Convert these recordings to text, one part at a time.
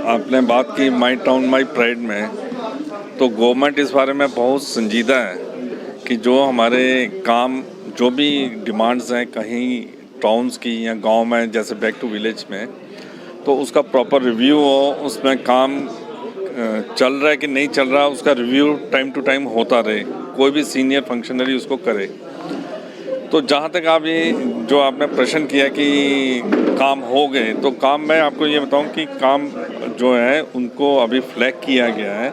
आपने बात की माई टाउन माई प्राइड में, तो गवर्नमेंट इस बारे में बहुत संजीदा है कि जो हमारे काम, जो भी डिमांड्स हैं कहीं टाउन्स की या गांव में, जैसे बैक टू विलेज में, तो उसका प्रॉपर रिव्यू हो, उसमें काम चल रहा है कि नहीं चल रहा, उसका रिव्यू टाइम टू टाइम होता रहे, कोई भी सीनियर फंक्शनरी उसको करे। तो जहाँ तक आप ये जो आपने प्रश्न किया कि काम हो गए, तो काम मैं आपको ये बताऊं कि काम जो है उनको अभी फ्लैग किया गया है,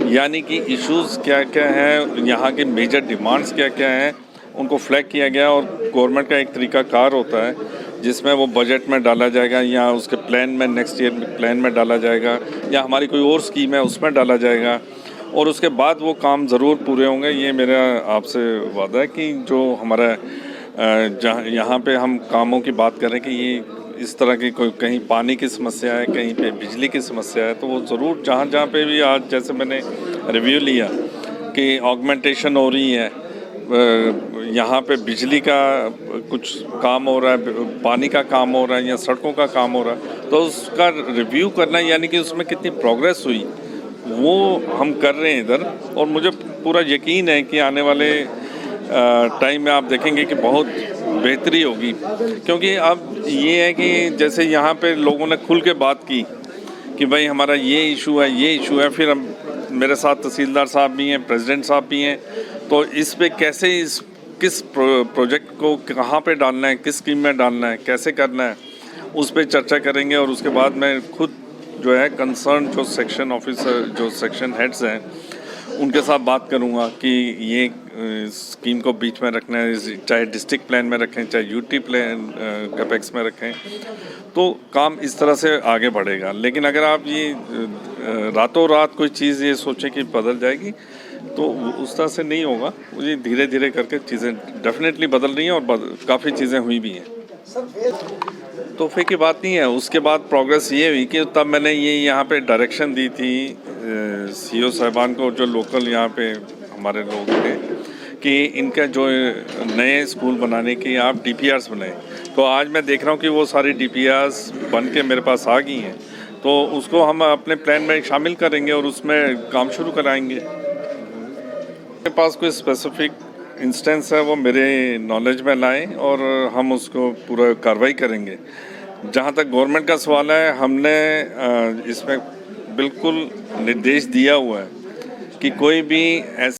यानी कि इश्यूज़ क्या क्या हैं, यहाँ के मेजर डिमांड्स क्या क्या हैं, उनको फ्लैग किया गया। और गवर्नमेंट का एक तरीकाकार होता है जिसमें वो बजट में डाला जाएगा या उसके प्लान में, नेक्स्ट ईयर प्लान में डाला जाएगा, या हमारी कोई और स्कीम है उसमें डाला जाएगा, और उसके बाद वो काम ज़रूर पूरे होंगे। ये मेरा आपसे वादा है कि जो हमारा जहाँ यहाँ पे हम कामों की बात करें कि ये इस तरह की कोई कहीं पानी की समस्या है, कहीं पे बिजली की समस्या है, तो वो ज़रूर जहाँ जहाँ पे भी, आज जैसे मैंने रिव्यू लिया कि ऑगमेंटेशन हो रही है, यहाँ पे बिजली का कुछ काम हो रहा है, पानी का काम हो रहा है या सड़कों का काम हो रहा है, तो उसका रिव्यू करना, यानी कि उसमें कितनी प्रोग्रेस हुई, वो हम कर रहे हैं इधर। और मुझे पूरा यकीन है कि आने वाले टाइम में आप देखेंगे कि बहुत बेहतरी होगी, क्योंकि अब ये है कि जैसे यहाँ पे लोगों ने खुल के बात की कि भाई हमारा ये इशू है, ये इशू है, फिर हम, मेरे साथ तहसीलदार साहब भी हैं, प्रेसिडेंट साहब भी हैं, तो इस पे कैसे, इस किस प्रोजेक्ट को कहाँ पे डालना है, किस स्कीम में डालना है, कैसे करना है, उस पर चर्चा करेंगे। और उसके बाद मैं खुद जो है कंसर्न जो सेक्शन ऑफिसर, जो सेक्शन हेड्स हैं, उनके साथ बात करूंगा कि ये स्कीम को बीच में रखना है, चाहे डिस्ट्रिक्ट प्लान में रखें, चाहे यूटी प्लान कैपेक्स में रखें, तो काम इस तरह से आगे बढ़ेगा। लेकिन अगर आप ये रातों रात कोई चीज़ ये सोचें कि बदल जाएगी, तो उस तरह से नहीं होगा। ये धीरे धीरे करके चीज़ें डेफिनेटली बदल रही हैं, और काफ़ी चीज़ें हुई भी हैं। तोहफे की बात नहीं है, उसके बाद प्रोग्रेस ये हुई कि तब मैंने ये यहाँ पे डायरेक्शन दी थी सीईओ साहिबान को, जो लोकल यहाँ पे हमारे लोग थे, कि इनका जो नए स्कूल बनाने की आप डीपीआरस बनाएं। तो आज मैं देख रहा हूँ कि वो सारी डीपीआरस बन के मेरे पास आ गई हैं, तो उसको हम अपने प्लान में शामिल करेंगे और उसमें काम शुरू कराएंगे। मेरे पास कोई स्पेसिफिक इंस्टेंस है वो मेरे नॉलेज में लाएं और हम उसको पूरा कार्रवाई करेंगे। जहाँ तक गवर्नमेंट का सवाल है, हमने इसमें बिल्कुल निर्देश दिया हुआ है कि कोई भी ऐसे